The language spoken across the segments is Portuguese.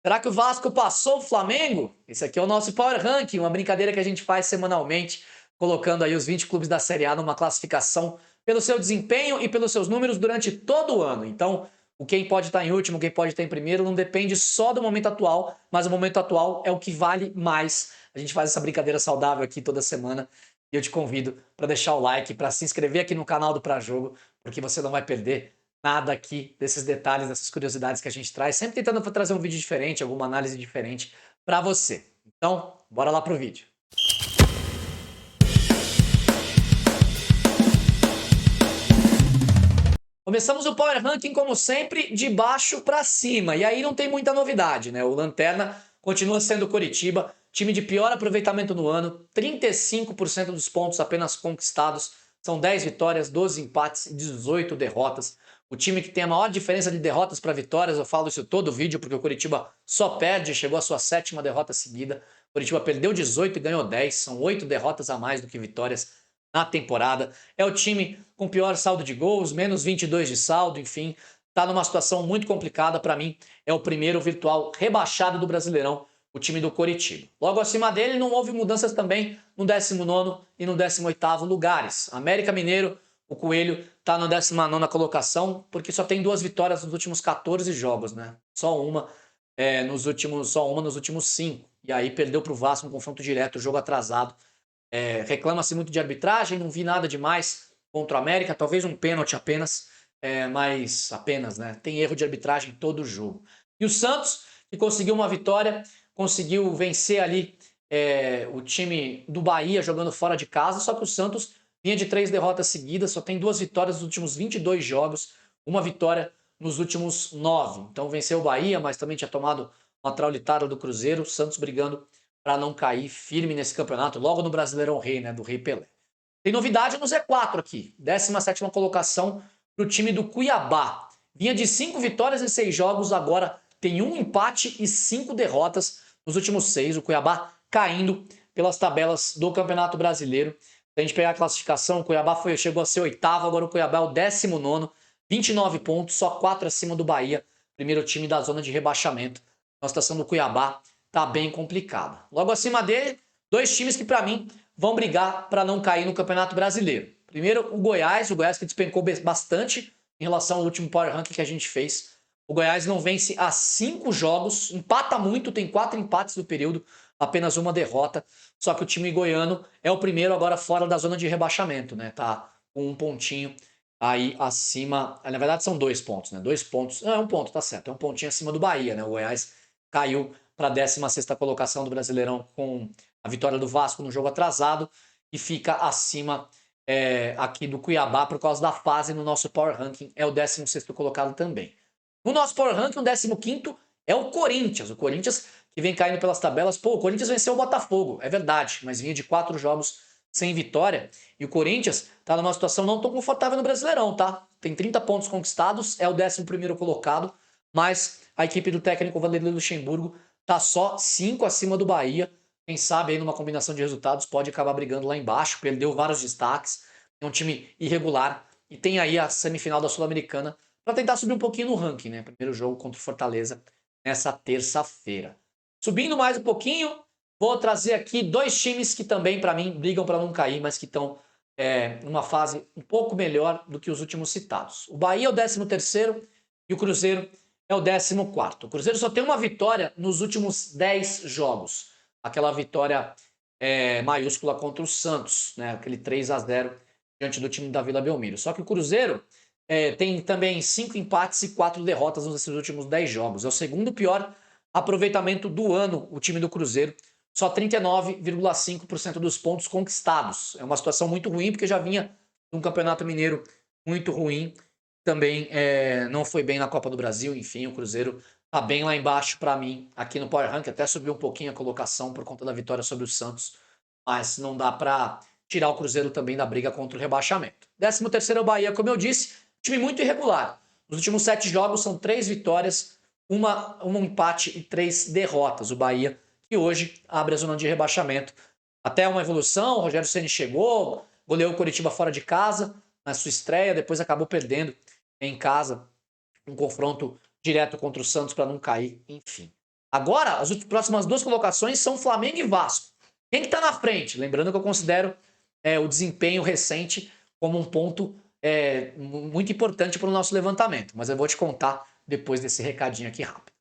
Será que o Vasco passou o Flamengo? Esse aqui é o nosso Power Ranking, uma brincadeira que a gente faz semanalmente, colocando aí os 20 clubes da Série A numa classificação pelo seu desempenho e pelos seus números durante todo o ano. Então, o quem pode estar em último, quem pode estar em primeiro, não depende só do momento atual, mas o momento atual é o que vale mais. A gente faz essa brincadeira saudável aqui toda semana e eu te convido para deixar o like, para se inscrever aqui no canal do Pra Jogo, porque você não vai perder nada aqui desses detalhes, dessas curiosidades que a gente traz, sempre tentando trazer um vídeo diferente, alguma análise diferente para você. Então, bora lá pro vídeo. Começamos o Power Ranking, como sempre, de baixo para cima. E aí não tem muita novidade, né? O Lanterna continua sendo o Coritiba, time de pior aproveitamento no ano, 35% dos pontos apenas conquistados, são 10 vitórias, 12 empates e 18 derrotas. O time que tem a maior diferença de derrotas para vitórias, eu falo isso todo o vídeo, porque o Coritiba só perde, chegou à sua 7ª derrota seguida. O Coritiba perdeu 18 e ganhou 10, são 8 derrotas a mais do que vitórias na temporada. É o time com pior saldo de gols, menos 22 de saldo, enfim, tá numa situação muito complicada. Para mim, é o primeiro virtual rebaixado do Brasileirão, o time do Coritiba. Logo acima dele, não houve mudanças também no 19º e no 18º lugares. América Mineiro, o Coelho, tá na 19ª colocação, porque só tem 2 vitórias nos últimos 14 jogos, né? Só uma nos últimos 5. E aí perdeu para o Vasco um confronto direto, jogo atrasado. Reclama-se muito de arbitragem, não vi nada demais contra o América, talvez um pênalti apenas, mas apenas, né? Tem erro de arbitragem em todo o jogo. E o Santos, que conseguiu uma vitória, conseguiu vencer ali o time do Bahia jogando fora de casa, só que o Santos vinha de 3 derrotas seguidas, só tem 2 vitórias nos últimos 22 jogos, uma vitória nos últimos 9. Então venceu o Bahia, mas também tinha tomado uma traulitada do Cruzeiro, o Santos brigando para não cair firme nesse campeonato, logo no Brasileirão Rei, né, do Rei Pelé. Tem novidade no Z4 aqui, 17ª colocação para o time do Cuiabá. Vinha de 5 vitórias em 6 jogos, agora tem 1 empate e 5 derrotas nos últimos 6. O Cuiabá caindo pelas tabelas do Campeonato Brasileiro. Se a gente pegar a classificação, o Cuiabá chegou a ser 8º, agora o Cuiabá é o 19º, 29 pontos, só 4 acima do Bahia, primeiro time da zona de rebaixamento. A situação do Cuiabá tá bem complicada. Logo acima dele, 2 times que para mim vão brigar para não cair no Campeonato Brasileiro. Primeiro, o Goiás que despencou bastante em relação ao último Power Ranking que a gente fez. O Goiás não vence há 5 jogos, empata muito, tem 4 empates no período, apenas uma derrota. Só que o time goiano é o primeiro agora fora da zona de rebaixamento, né? Tá com um pontinho aí acima. Na verdade, são 2 pontos, né? 2 pontos. Não, é um ponto, tá certo. É um pontinho acima do Bahia, né? O Goiás caiu para a 16ª colocação do Brasileirão com a vitória do Vasco no jogo atrasado e fica acima aqui do Cuiabá por causa da fase no nosso Power Ranking, é o 16º colocado também. No nosso Power Ranking, o 15º é o Corinthians. O Corinthians que vem caindo pelas tabelas. Pô, o Corinthians venceu o Botafogo, é verdade, mas vinha de 4 jogos sem vitória. E o Corinthians tá numa situação não tão confortável no Brasileirão, tá? Tem 30 pontos conquistados, é o 11º colocado, mas a equipe do técnico Vanderlei Luxemburgo tá só 5 acima do Bahia. Quem sabe aí numa combinação de resultados pode acabar brigando lá embaixo. Perdeu vários destaques. É um time irregular. E tem aí a semifinal da Sul-Americana para tentar subir um pouquinho no ranking, né? Primeiro jogo contra o Fortaleza nessa terça-feira. Subindo mais um pouquinho, vou trazer aqui 2 times que também, para mim, brigam para não cair, mas que estão numa fase um pouco melhor do que os últimos citados. O Bahia é o 13º e o Cruzeiro é o 14º. O Cruzeiro só tem uma vitória nos últimos 10 jogos. Aquela vitória maiúscula contra o Santos, né? Aquele 3-0 diante do time da Vila Belmiro. Só que o Cruzeiro tem também 5 empates e 4 derrotas nesses últimos 10 jogos. É o segundo pior aproveitamento do ano, o time do Cruzeiro. Só 39,5% dos pontos conquistados. É uma situação muito ruim, porque já vinha de um Campeonato Mineiro muito ruim. Também não foi bem na Copa do Brasil. Enfim, o Cruzeiro tá bem lá embaixo para mim, aqui no Power Rank. Até subiu um pouquinho a colocação por conta da vitória sobre o Santos. Mas não dá para tirar o Cruzeiro também da briga contra o rebaixamento. 13º é o Bahia, como eu disse. Time muito irregular. Nos últimos 7 jogos são 3 vitórias, um empate e 3 derrotas. O Bahia, que hoje abre a zona de rebaixamento. Até uma evolução, o Rogério Ceni chegou, goleou o Coritiba fora de casa na sua estreia, depois acabou perdendo em casa um confronto direto contra o Santos para não cair, enfim. Agora, as próximas duas colocações são Flamengo e Vasco. Quem que tá na frente? Lembrando que eu considero o desempenho recente como um ponto muito importante para o nosso levantamento. Mas eu vou te contar depois desse recadinho aqui rápido.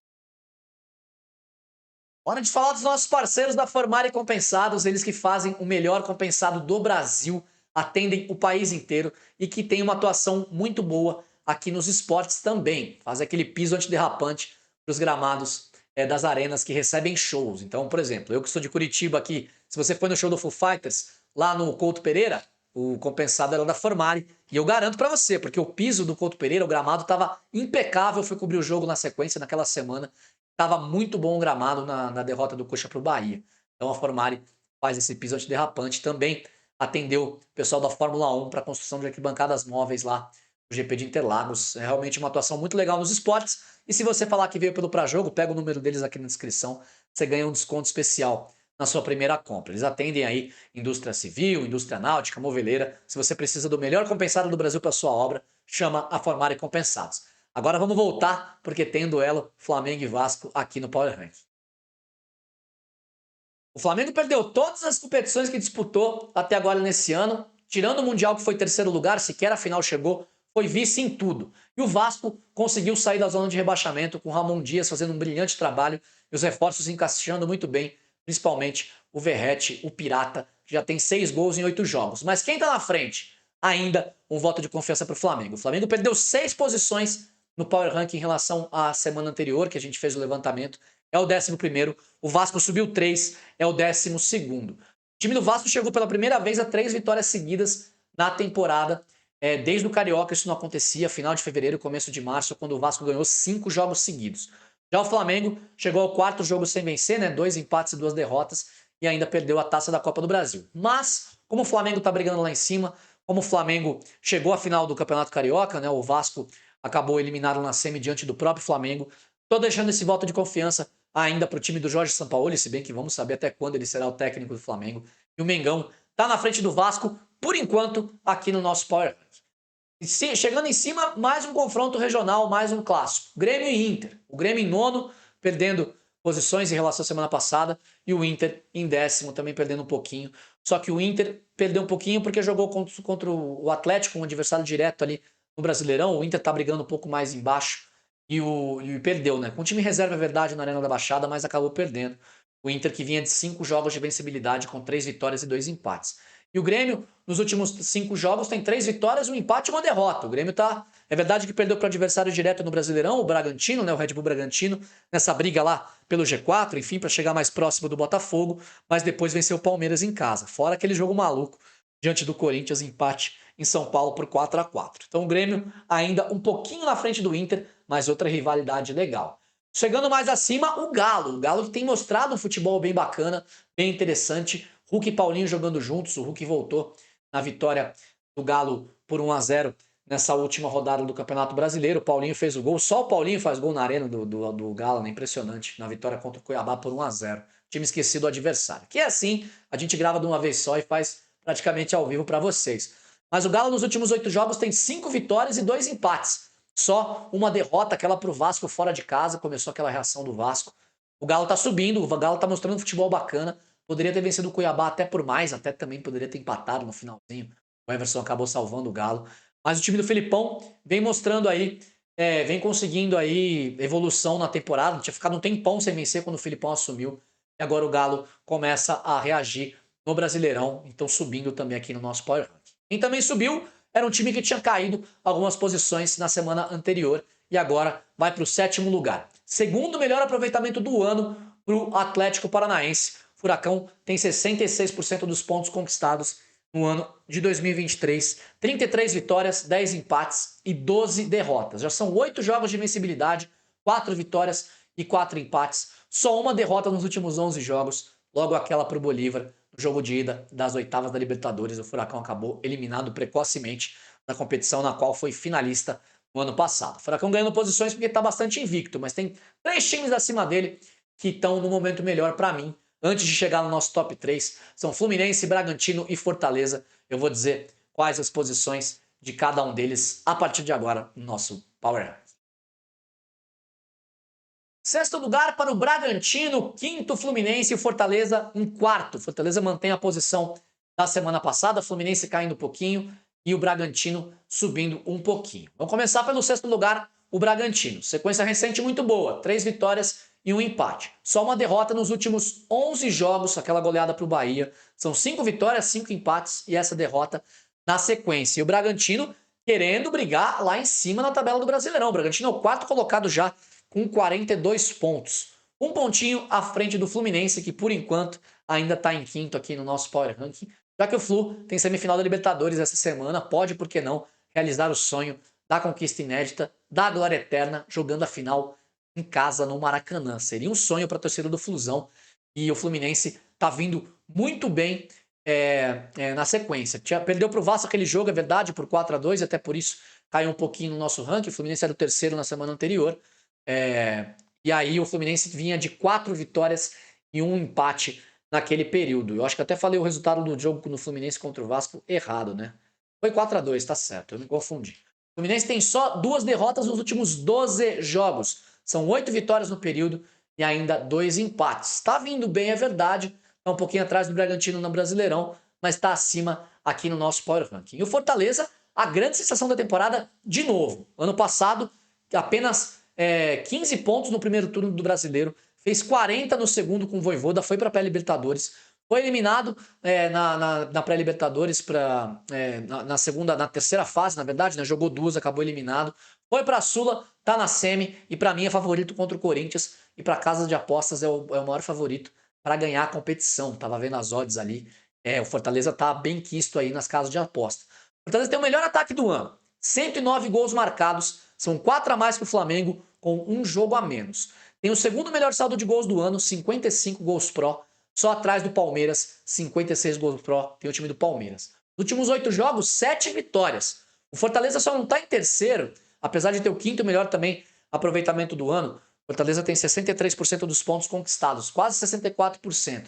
Hora de falar dos nossos parceiros da Formare Compensados, eles que fazem o melhor compensado do Brasil, atendem o país inteiro e que tem uma atuação muito boa aqui nos esportes também. Faz aquele piso antiderrapante para os gramados das arenas que recebem shows. Então, por exemplo, eu que sou de Curitiba aqui, se você foi no show do Foo Fighters, lá no Couto Pereira, o compensado era da Formare. E eu garanto para você, porque o piso do Couto Pereira, o gramado estava impecável, fui cobrir o jogo na sequência naquela semana. Tava muito bom o gramado na derrota do Coxa para o Bahia. Então a Formare faz esse piso antiderrapante. Também atendeu o pessoal da Fórmula 1 para a construção de arquibancadas móveis lá no GP de Interlagos. É realmente uma atuação muito legal nos esportes. E se você falar que veio pelo Pra Jogo, pega o número deles aqui na descrição. Você ganha um desconto especial na sua primeira compra. Eles atendem aí indústria civil, indústria náutica, moveleira. Se você precisa do melhor compensado do Brasil para sua obra, chama a Formare Compensados. Agora vamos voltar, porque tem duelo Flamengo e Vasco aqui no Power Rankings. O Flamengo perdeu todas as competições que disputou até agora nesse ano, tirando o Mundial que foi terceiro lugar, sequer a final chegou, foi vice em tudo. E o Vasco conseguiu sair da zona de rebaixamento com o Ramon Dias fazendo um brilhante trabalho e os reforços encaixando muito bem, principalmente o Verratti, o Pirata, que já tem 6 gols em 8 jogos. Mas quem está na frente? Ainda um voto de confiança para o Flamengo. O Flamengo perdeu 6 posições no Power Ranking em relação à semana anterior, que a gente fez o levantamento, é o 11º. O Vasco subiu 3, é o 12º. O time do Vasco chegou pela primeira vez a 3 vitórias seguidas na temporada. Desde o Carioca isso não acontecia, final de fevereiro, começo de março, quando o Vasco ganhou 5 jogos seguidos. Já o Flamengo chegou ao 4º jogo sem vencer, né? 2 empates e 2 derrotas, e ainda perdeu a taça da Copa do Brasil. Mas, como o Flamengo tá brigando lá em cima, como o Flamengo chegou à final do Campeonato Carioca, né? O Vasco acabou eliminado na semi diante do próprio Flamengo. Tô deixando esse voto de confiança ainda para o time do Jorge Sampaoli, se bem que vamos saber até quando ele será o técnico do Flamengo. E o Mengão tá na frente do Vasco, por enquanto, aqui no nosso Power Ranking. Chegando em cima, mais um confronto regional, mais um clássico. Grêmio e Inter. O Grêmio em nono, perdendo posições em relação à semana passada, e o Inter em 10º, também perdendo um pouquinho. Só que o Inter perdeu um pouquinho porque jogou contra o Atlético, um adversário direto ali no Brasileirão. O Inter tá brigando um pouco mais embaixo e perdeu, né? Com o time reserva, é verdade, na Arena da Baixada, mas acabou perdendo. O Inter que vinha de 5 jogos de vencibilidade com 3 vitórias e 2 empates. E o Grêmio, nos últimos 5 jogos, tem 3 vitórias, um empate e uma derrota. O Grêmio tá... É verdade que perdeu para o adversário direto no Brasileirão, o Bragantino, né? O Red Bull Bragantino, nessa briga lá pelo G4, enfim, para chegar mais próximo do Botafogo, mas depois venceu o Palmeiras em casa. Fora aquele jogo maluco diante do Corinthians, empate em São Paulo por 4-4. Então o Grêmio ainda um pouquinho na frente do Inter, mas outra rivalidade legal. Chegando mais acima, o Galo que tem mostrado um futebol bem bacana, bem interessante. Hulk e Paulinho jogando juntos, o Hulk voltou na vitória do Galo por 1-0 nessa última rodada do Campeonato Brasileiro. O Paulinho fez o gol, só o Paulinho faz gol na arena do Galo, né? Impressionante, na vitória contra o Cuiabá por 1-0. Time esquecido do adversário. Que é assim, a gente grava de uma vez só e faz praticamente ao vivo para vocês. Mas o Galo nos últimos 8 jogos tem 5 vitórias e 2 empates. Só uma derrota, aquela pro Vasco fora de casa, começou aquela reação do Vasco. O Galo tá subindo, o Galo tá mostrando um futebol bacana. Poderia ter vencido o Cuiabá até por mais, até também poderia ter empatado no finalzinho. O Everson acabou salvando o Galo. Mas o time do Felipão vem mostrando aí, vem conseguindo aí evolução na temporada. Tinha ficado um tempão sem vencer quando o Felipão assumiu. E agora o Galo começa a reagir no Brasileirão, então subindo também aqui no nosso Power Ranking. Quem também subiu era um time que tinha caído algumas posições na semana anterior e agora vai para o 7º lugar. Segundo melhor aproveitamento do ano para o Atlético Paranaense. O Furacão tem 66% dos pontos conquistados no ano de 2023. 33 vitórias, 10 empates e 12 derrotas. Já são 8 jogos de invencibilidade, 4 vitórias e 4 empates. Só uma derrota nos últimos 11 jogos, logo aquela para o Bolívar, no jogo de ida das oitavas da Libertadores. O Furacão acabou eliminado precocemente da competição na qual foi finalista no ano passado. O Furacão ganhando posições porque está bastante invicto, mas tem 3 times acima dele que estão no momento melhor para mim. Antes de chegar no nosso top 3, são Fluminense, Bragantino e Fortaleza. Eu vou dizer quais as posições de cada um deles a partir de agora no nosso Power Ranking. Sexto lugar para o Bragantino, quinto Fluminense e o Fortaleza em quarto. Fortaleza mantém a posição da semana passada, Fluminense caindo um pouquinho e o Bragantino subindo um pouquinho. Vamos começar pelo sexto lugar, o Bragantino. Sequência recente muito boa, 3 vitórias e um empate. Só uma derrota nos últimos 11 jogos, aquela goleada para o Bahia. São 5 vitórias, 5 empates e essa derrota na sequência. E o Bragantino querendo brigar lá em cima na tabela do Brasileirão. O Bragantino é o quarto colocado já com 42 pontos. Um pontinho à frente do Fluminense, que por enquanto ainda está em quinto aqui no nosso Power Ranking. Já que o Flu tem semifinal da Libertadores essa semana, pode, por que não, realizar o sonho da conquista inédita, da glória eterna, jogando a final em casa no Maracanã. Seria um sonho para a torcida do Flusão. E o Fluminense está vindo muito bem na sequência. Perdeu para o Vasco aquele jogo, é verdade, por 4-2, e até por isso caiu um pouquinho no nosso ranking. O Fluminense era o terceiro na semana anterior. E aí o Fluminense vinha de 4 vitórias e um empate naquele período. Eu acho que até falei o resultado do jogo no Fluminense contra o Vasco errado, né? Foi 4-2, tá certo, eu me confundi. O Fluminense tem só 2 derrotas nos últimos 12 jogos. São 8 vitórias no período e ainda 2 empates. Tá vindo bem, é verdade. Tá um pouquinho atrás do Bragantino no Brasileirão, mas tá acima aqui no nosso Power Ranking. E o Fortaleza, a grande sensação da temporada, de novo. Ano passado, apenas 15 pontos no primeiro turno do Brasileiro, fez 40 no segundo com o Vojvoda, foi para a pré-Libertadores, foi eliminado na pré-Libertadores na terceira fase, na verdade, né? Jogou 2, acabou eliminado, foi para a Sula, tá na semi e para mim é favorito contra o Corinthians e para casa de apostas é o maior favorito para ganhar a competição. Tava vendo as odds ali, o Fortaleza tá bem quisto aí nas casas de aposta. O Fortaleza tem o melhor ataque do ano, 109 gols marcados, são 4 a mais que o Flamengo, com um jogo a menos. Tem o segundo melhor saldo de gols do ano, 55 gols pró, só atrás do Palmeiras, 56 gols pró, tem o time do Palmeiras. Nos últimos 8 jogos, 7 vitórias. O Fortaleza só não está em terceiro, apesar de ter o quinto melhor também aproveitamento do ano. O Fortaleza tem 63% dos pontos conquistados, quase 64%,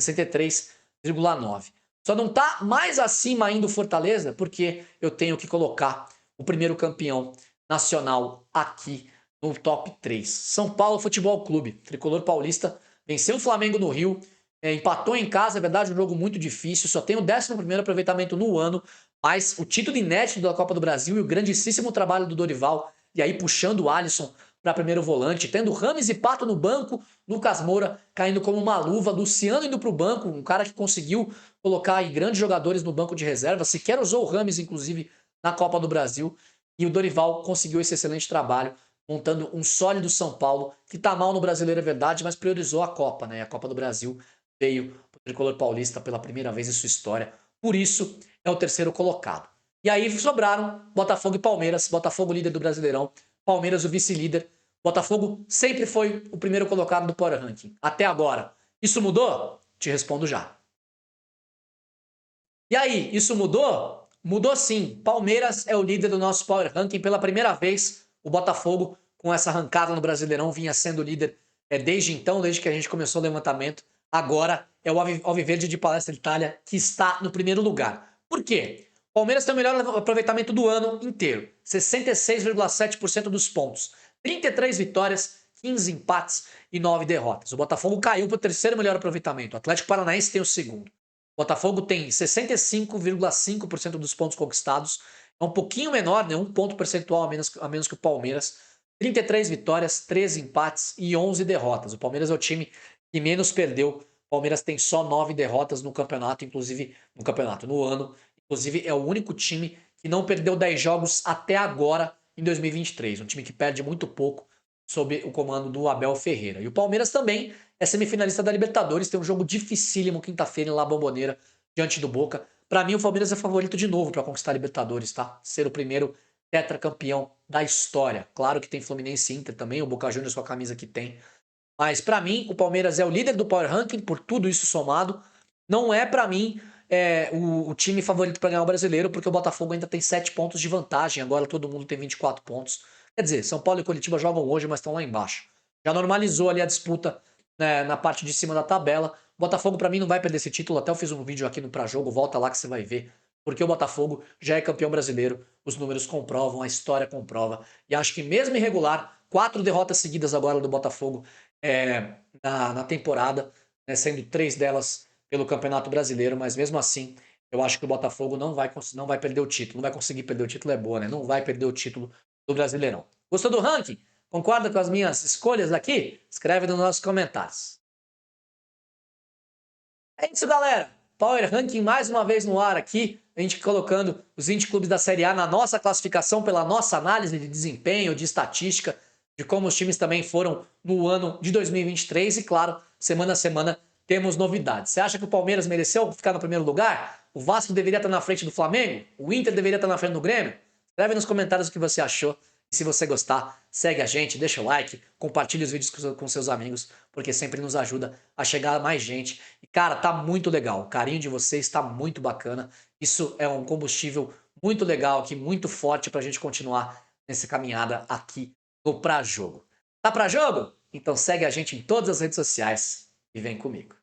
63,9%. Só não está mais acima ainda o Fortaleza, porque eu tenho que colocar o primeiro campeão nacional aqui no top 3. São Paulo Futebol Clube, tricolor paulista, venceu o Flamengo no Rio, empatou em casa, é verdade, um jogo muito difícil, só tem o 11º aproveitamento no ano, mas o título inédito da Copa do Brasil e o grandíssimo trabalho do Dorival, e aí puxando o Alisson para primeiro volante, tendo Rames e Pato no banco, Lucas Moura caindo como uma luva, Luciano indo para o banco, um cara que conseguiu colocar aí grandes jogadores no banco de reserva, sequer usou o Rames, inclusive, na Copa do Brasil, e o Dorival conseguiu esse excelente trabalho, montando um sólido São Paulo, que tá mal no Brasileiro, é verdade, mas priorizou a Copa, né? A Copa do Brasil veio pro tricolor paulista pela primeira vez em sua história. Por isso, é o terceiro colocado. E aí sobraram Botafogo e Palmeiras. Botafogo líder do Brasileirão, Palmeiras o vice-líder. Botafogo sempre foi o primeiro colocado do Power Ranking, até agora. Isso mudou? Te respondo já. E aí, isso mudou? Mudou sim. Palmeiras é o líder do nosso Power Ranking pela primeira vez. O Botafogo, com essa arrancada no Brasileirão, vinha sendo líder desde então, desde que a gente começou o levantamento. Agora é o Alviverde de Palestra Itália que está no primeiro lugar. Por quê? O Palmeiras tem o melhor aproveitamento do ano inteiro. 66,7% dos pontos. 33 vitórias, 15 empates e 9 derrotas. O Botafogo caiu para o terceiro melhor aproveitamento. O Atlético Paranaense tem o segundo. O Botafogo tem 65,5% dos pontos conquistados. É um pouquinho menor, né? Um ponto percentual a menos que o Palmeiras. 33 vitórias, 13 empates e 11 derrotas. O Palmeiras é o time que menos perdeu. O Palmeiras tem só 9 derrotas no campeonato, no ano. Inclusive, é o único time que não perdeu 10 jogos até agora em 2023. Um time que perde muito pouco sob o comando do Abel Ferreira. E o Palmeiras também é semifinalista da Libertadores, tem um jogo dificílimo quinta-feira em La Bombonera, diante do Boca. Para mim, o Palmeiras é favorito de novo para conquistar a Libertadores, tá? Ser o primeiro tetracampeão da história. Claro que tem Fluminense e Inter também, o Boca Juniors com a camisa que tem. Mas para mim, o Palmeiras é o líder do Power Ranking, por tudo isso somado. Não é para mim o time favorito para ganhar o Brasileiro, porque o Botafogo ainda tem 7 pontos de vantagem, agora todo mundo tem 24 pontos. Quer dizer, São Paulo e Curitiba jogam hoje, mas estão lá embaixo. Já normalizou ali a disputa, né, na parte de cima da tabela. O Botafogo, para mim, não vai perder esse título. Até eu fiz um vídeo aqui no Pra Jogo, volta lá que você vai ver. Porque o Botafogo já é campeão brasileiro, os números comprovam, a história comprova. E acho que mesmo irregular, 4 derrotas seguidas agora do Botafogo na temporada, né, sendo 3 delas pelo Campeonato Brasileiro, mas mesmo assim, eu acho que o Botafogo não vai perder o título, não vai conseguir perder o título, é boa, né? Não vai perder o título do Brasileirão. Gostou do ranking? Concorda com as minhas escolhas aqui? Escreve nos nossos comentários. É isso, galera. Power Ranking mais uma vez no ar aqui. A gente colocando os 20 clubes da Série A na nossa classificação, pela nossa análise de desempenho, de estatística, de como os times também foram no ano de 2023. E claro, semana a semana temos novidades. Você acha que o Palmeiras mereceu ficar no primeiro lugar? O Vasco deveria estar na frente do Flamengo? O Inter deveria estar na frente do Grêmio? Escreve nos comentários o que você achou. E se você gostar, segue a gente, deixa o like, compartilha os vídeos com seus amigos, porque sempre nos ajuda a chegar a mais gente. E, cara, tá muito legal. O carinho de vocês tá muito bacana. Isso é um combustível muito legal aqui, muito forte pra gente continuar nessa caminhada aqui no Pra Jogo. Tá pra jogo? Então segue a gente em todas as redes sociais e vem comigo.